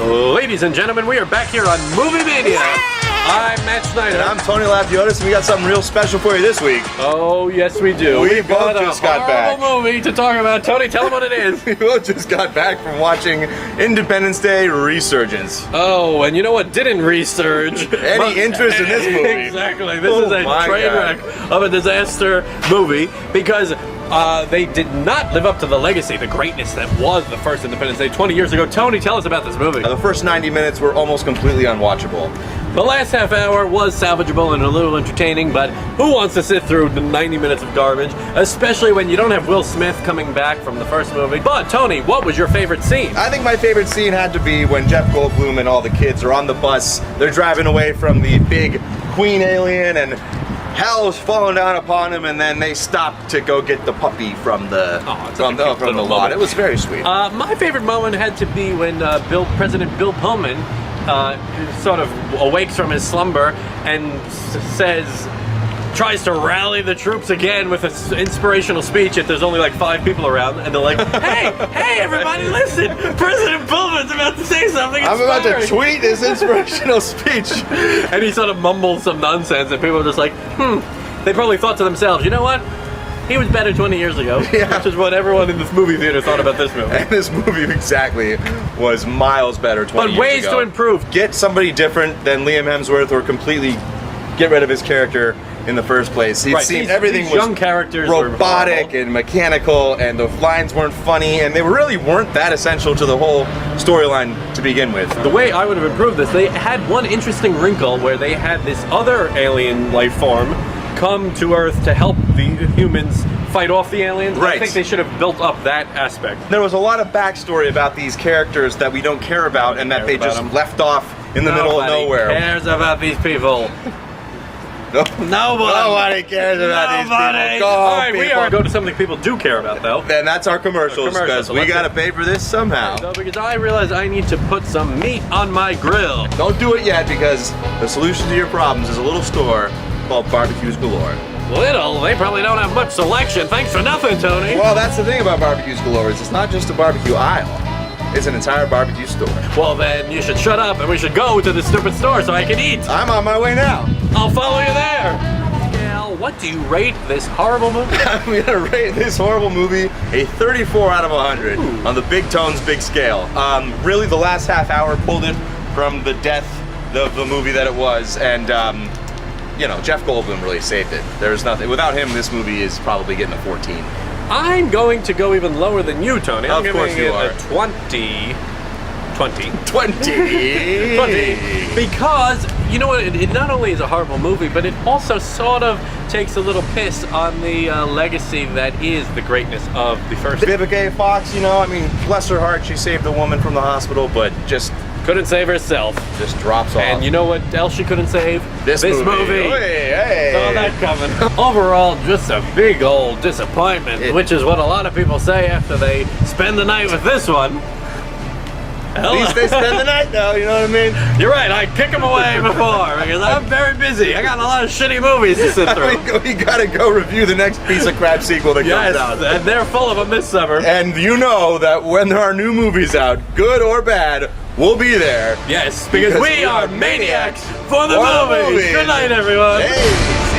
Ladies and gentlemen, we are back here on Movie Mania. I'm Matt Schneider. And I'm Tony Lavdiotis, and we got something real special for you this week. Oh, yes we do. We both just got back. Movie to talk about. Tony, tell them what it is. We both just got back from watching Independence Day Resurgence. Oh, and you know what didn't resurge? Any interest in this movie? Exactly. This is a train wreck of a disaster movie because they did not live up to the legacy, the greatness that was the first Independence Day 20 years ago. Tony, tell us about this movie. The first 90 minutes were almost completely unwatchable. The last half hour was salvageable and a little entertaining, but who wants to sit through the 90 minutes of garbage, especially when you don't have Will Smith coming back from the first movie? But, Tony, what was your favorite scene? I think my favorite scene had to be when Jeff Goldblum and all the kids are on the bus. They're driving away from the big queen alien, and hell is falling down upon him, and then they stop to go get the puppy from the lot. It was very sweet. My favorite moment had to be when President Bill Pullman sort of awakes from his slumber and tries to rally the troops again with an inspirational speech if there's only like 5 people around, and they're like, hey everybody, listen, President Pullman's about to say something inspiring. I'm about to tweet this inspirational speech. And he sort of mumbles some nonsense, and people are just like, they probably thought to themselves, you know what? He was better 20 years ago, which is what everyone in this movie theater thought about this movie. And this movie exactly was miles better 20 years ago. But ways to improve. Get somebody different than Liam Hemsworth, or completely get rid of his character in the first place. It seemed everything was young characters robotic and mechanical, and the lines weren't funny, and they really weren't that essential to the whole storyline to begin with. The way I would have improved this, they had one interesting wrinkle where they had this other alien life form come to Earth to help the humans fight off the aliens. Right. I think they should have built up that aspect. There was a lot of backstory about these characters that we don't care about, and that they just left off in the middle of nowhere. Nobody cares about these people. Nobody cares about these people. Go All right, people. we are going to something people do care about, though. And that's our commercials, because we got to pay for this somehow. So, because I realize I need to put some meat on my grill. Don't do it yet, because the solution to your problems is a little store called Barbecues Galore. Little? They probably don't have much selection. Thanks for nothing, Tony. Well, that's the thing about Barbecues Galore, is it's not just a barbecue aisle. It's an entire barbecue store. Well, then you should shut up and we should go to the stupid store so I can eat. I'm on my way now. I'll follow you there. Gal, what do you rate this horrible movie? I'm gonna rate this horrible movie a 34 out of 100 on the Big Tones Big Scale. Really, the last half hour pulled it from the death of the movie that it was, and you know, Jeff Goldblum really saved it. There's nothing without him. This movie is probably getting a 14. I'm going to go even lower than you, Tony. I'm of course giving you it are. a 20. 20. 20. 20. Because, you know what, it not only is a horrible movie, but it also sort of takes a little piss on the legacy that is the greatness of the first. Vivica A. Fox, you know, I mean, bless her heart, she saved a woman from the hospital, but just couldn't save herself. Just drops off. And you know what else she couldn't save? This movie. Hey. Saw that coming. Overall, just a big old disappointment, which is what a lot of people say after they spend the night with this one. At least they spend the night though, you know what I mean? You're right, I kick them away before because I'm very busy. I got a lot of shitty movies to sit through. We gotta go review the next piece of crap sequel that comes out. Yes, and they're full of them this summer. And you know that when there are new movies out, good or bad, we'll be there. Yes, because we are maniacs for the movies. Good night, everyone. Hey.